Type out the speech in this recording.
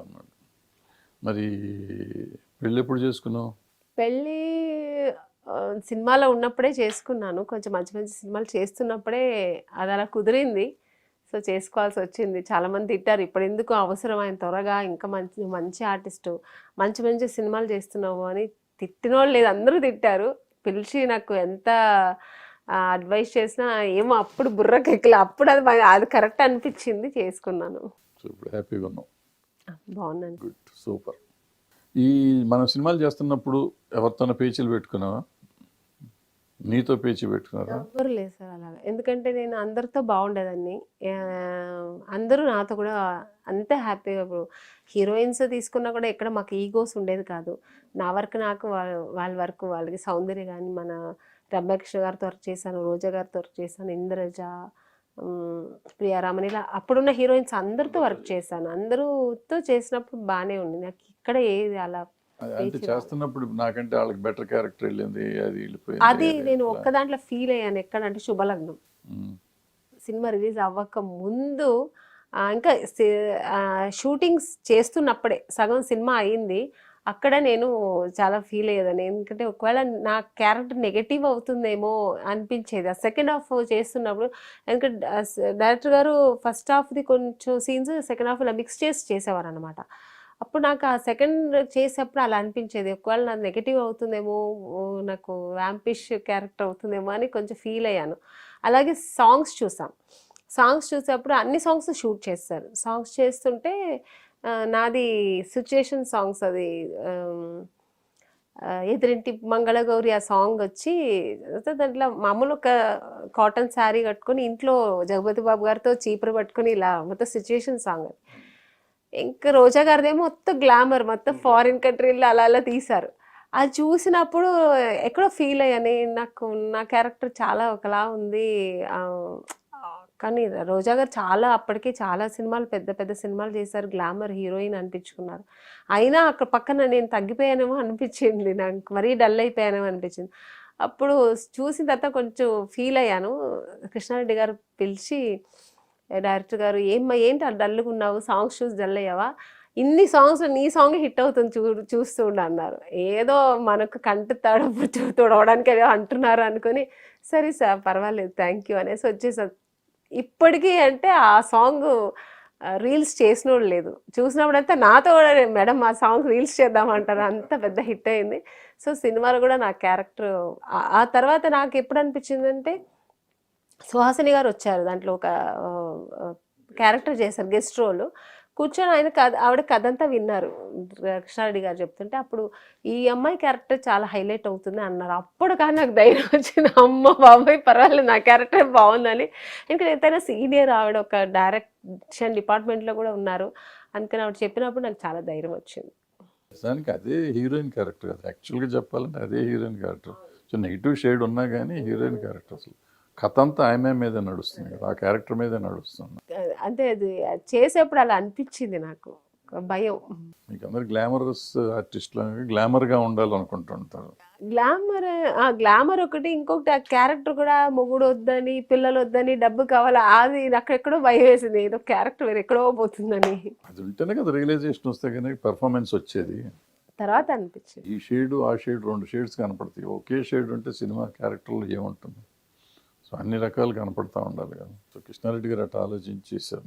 అన్నాడు. మరి పెళ్ళి ఎప్పుడు చేసుకున్నావు? పెళ్ళి సినిమాలో ఉన్నప్పుడే చేసుకున్నాను. కొంచెం మంచి మంచి సినిమాలు చేస్తున్నప్పుడే అది అలా కుదిరింది. సో, చేసుకోవాల్సి వచ్చింది. చాలామంది తిట్టారు. ఇప్పుడెందుకు అవసరం ఆయన త్వరగా ఇంకా మంచి మంచి ఆర్టిస్టు. మంచి మంచి సినిమాలు చేస్తున్నావు అని తిట్టినోళ్ళు లేదు. అందరూ తిట్టారు. పిలిచి నాకు ఎంత అడ్వైస్ చేసినా ఏమో అప్పుడు బుర్రకెక్కలే. అప్పుడు అది కరెక్ట్ అనిపించింది. చేసుకున్నాను. సో ఇప్పుడు హ్యాపీగా ఉన్నావు. బాగున్నాను. Good, super. ఈ మనం సినిమాలు చేస్తున్నప్పుడు ఎవరితోనో పేచీలు పెట్టుకున్నావా? నీతో పేచీ పెట్టుకున్నారా? ఎవ్వరు లేదు సార్ అలాగా. ఎందుకంటే నేను అందరితో బాగుండేదాన్ని. అందరూ నాతో కూడా అంతే హ్యాపీగా. ఇప్పుడు హీరోయిన్స్ తీసుకున్నా కూడా ఎక్కడ మాకు ఈగోస్ ఉండేది కాదు. నా వర్క్ నాకు, వాళ్ళ వర్క్ వాళ్ళకి. సౌందర్య కానీ, మన రమ్యకృష్ణ గారితో వర్క్ చేశాను, రోజా గారితో వర్క్ చేశాను, ఇంద్రజ, ప్రియారామన్, ఇలా అప్పుడున్న హీరోయిన్స్ అందరితో వర్క్ చేశాను. అందరూతో చేసినప్పుడు బాగానే ఉంది. నాకు ఇక్కడ ఏది అలా అంటే చేస్తున్నప్పుడు నాకంటే వాళ్ళకి బెటర్ క్యారెక్టర్ వెళ్ళింది, అది అది వెళ్ళిపోయింది. నేను ఒక్క దాంట్లో ఫీల్ అయ్యాను. ఎక్కడంటే శుభలగ్నం సినిమా రిలీజ్ అవ్వక ముందు ఇంకా షూటింగ్స్ చేస్తున్నప్పుడే సగం సినిమా అయింది. అక్కడ నేను చాలా ఫీల్ అయ్యేదాన్ని. ఎందుకంటే ఒకవేళ నా క్యారెక్టర్ నెగటివ్ అవుతుందేమో అనిపించేది ఆ సెకండ్ హాఫ్ చేస్తున్నప్పుడు. ఎందుకంటే డైరెక్టర్ గారు ఫస్ట్ హాఫ్ది కొంచెం సీన్స్ సెకండ్ హాఫ్లో మిక్స్ చేసి చేసేవారు అనమాట. అప్పుడు నాకు ఆ సెకండ్ చేసేప్పుడు అలా అనిపించేది. ఒకవేళ నాకు నెగటివ్ అవుతుందేమో, నాకు వ్యాంపిష్ క్యారెక్టర్ అవుతుందేమో అని కొంచెం ఫీల్ అయ్యాను. అలాగే సాంగ్స్ చూసాం. సాంగ్స్ చూసేప్పుడు అన్ని సాంగ్స్ షూట్ చేస్తారు. సాంగ్స్ చేస్తుంటే నాది సిచ్యుయేషన్ సాంగ్స్. అది ఎదురింటి మంగళగౌరి ఆ సాంగ్ వచ్చి దాంట్లో మామూలు ఒక కాటన్ శారీ కట్టుకొని ఇంట్లో జగపతి బాబు గారితో చీపురు పట్టుకొని ఇలా మొత్తం సిచ్యుయేషన్ సాంగ్. ఇంకా రోజా గారిదేమో మొత్తం గ్లామర్, మొత్తం ఫారిన్ కంట్రీలో అలా అలా తీశారు. అది చూసినప్పుడు ఎక్కడో ఫీల్ అయ్యాను. నాకు నా క్యారెక్టర్ చాలా ఒకలా ఉంది. కానీ రోజా గారు చాలా అప్పటికే చాలా సినిమాలు, పెద్ద పెద్ద సినిమాలు చేశారు. గ్లామర్ హీరోయిన్ అనిపించుకున్నారు. అయినా అక్కడ పక్కన నేను తగ్గిపోయానేమో అనిపించింది. నాకు మరీ డల్ అయిపోయానేమో అనిపించింది. అప్పుడు చూసిన తర్వాత కొంచెం ఫీల్ అయ్యాను. కృష్ణారెడ్డి గారు పిలిచి, డైరెక్టర్ గారు ఏంటి ఆ డల్గా ఉన్నావు, సాంగ్స్ చూసి డల్ అయ్యావా, ఇన్ని సాంగ్స్ నీ సాంగ్ హిట్ అవుతుంది చూస్తూ ఉండు అన్నారు. ఏదో మనకు కంటి తుడవడానికి ఏదో అంటున్నారు అనుకుని, సరే సార్ పర్వాలేదు థ్యాంక్ యూ అనేసి వచ్చేసాను. ఇప్పటికీ అంటే ఆ సాంగ్ రీల్స్ చేసినోడు లేదు. చూసినప్పుడంతా నాతో కూడా మేడం ఆ సాంగ్ రీల్స్ చేద్దామంటారు, అంత పెద్ద హిట్ అయింది. సో సినిమాలో కూడా నా క్యారెక్టర్ ఆ తర్వాత నాకు ఎప్పుడు అనిపించిందంటే, సుహాసిని గారు వచ్చారు, దాంట్లో ఒక క్యారెక్టర్ చేశారు, గెస్ట్ రోల్. కూర్చొని ఆయన ఆవిడ కథ అంతా విన్నారు. కృష్ణారెడ్డి గారు చెప్తుంటే అప్పుడు ఈ అమ్మాయి క్యారెక్టర్ చాలా హైలైట్ అవుతుంది అన్నారు. అప్పుడు కానీ నాకు ధైర్యం వచ్చింది, అమ్మ బాబాయ్ పర్వాలేదు నా క్యారెక్టర్ బాగుందని. ఇంకా ఎంతైనా సీనియర్ ఆవిడ, ఒక డైరెక్షన్ డిపార్ట్మెంట్లో కూడా ఉన్నారు అందుకని ఆవిడ చెప్పినప్పుడు నాకు చాలా ధైర్యం వచ్చింది. నిజానికి అదే హీరోయిన్ క్యారెక్టర్ కదా, యాక్చువల్గా చెప్పాలంటే అదే heroine character. So negative shade ఉన్నా కానీ హీరోయిన్ క్యారెక్టర్. అసలు కథ అంతా ఆమె మీదే నడుస్తుంది కదా, ఆ క్యారెక్టర్ మీదే నడుస్తుంది. అంటే అది చేసేప్పుడు అలా అనిపించింది నాకు. భయం. మీకు అందరు గ్లామరస్ ఆర్టిస్టులు గ్లామర్గా ఉండాలనుకుంటుంటారు. గ్లామర్ ఒకటి, ఇంకొకటి ఆ క్యారెక్టర్ కూడా మొగుడు వద్దని, పిల్లలు వద్దని, డబ్బు కావాలా, అది అక్కడెక్కడో భయం వేసింది. ఏదో క్యారెక్టర్ వేరు ఎక్కడో పోతుందని. అది ఉంటేనే కదా రియలైజేషన్ వస్తే కానీ పెర్ఫార్మెన్స్ వచ్చేది. తర్వాత అనిపించింది ఈ షేడ్ ఆ షేడ్, రెండు షేడ్స్ కనపడతాయి. ఒకే షేడ్ ఉంటే సినిమా క్యారెక్టర్లో ఏముంటుంది? సో అన్ని రకాలు కనపడతా ఉండాలి కదా. సో కృష్ణారెడ్డి గారు అట్లా ఆలోచించి చేశారు.